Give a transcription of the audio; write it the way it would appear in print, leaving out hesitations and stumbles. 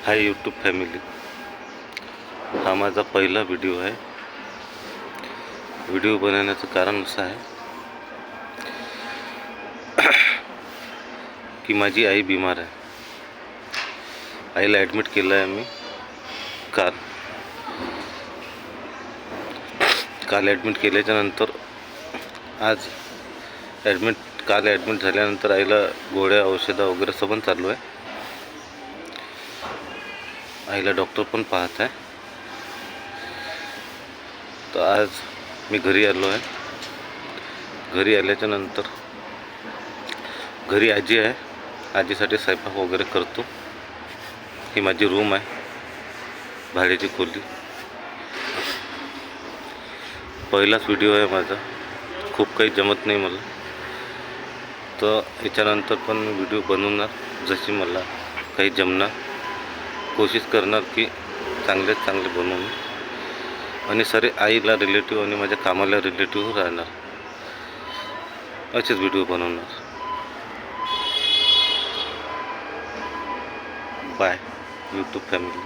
Hi YouTube family, हा माझा पहिला व्हिडिओ आहे। व्हिडिओ बनवण्याचं कारण असं आहे की माझी आई बिमार आहे। आईला ॲडमिट केलं आहे मी काल ॲडमिट केल्याच्या नंतर काल ॲडमिट झाल्यानंतर आईला गोळ्या औषधं वगैरे सबन चालू आहे। आईला डॉक्टर पण पाहत आहे। तर आज मी घरी आलो आहे। घरी आल्याच्या नंतर घरी आजी आहे, आजीसाठी स्वयंपाक वगैरे करतो। ही माझी रूम आहे, भाड्याची खोली। पहिलाच व्हिडिओ आहे माझा, खूप काही जमत नाही मला, तर याच्यानंतर पण व्हिडिओ बनवणार जशी मला काही जमणार, कोशिश करणार की चांगल्यात चांगले बनवून आणि सारे आईला रिलेटिव्ह आणि माझ्या कामाला रिलेटिव्ह राहणार असेच व्हिडिओ बनवणार। Bye YouTube family.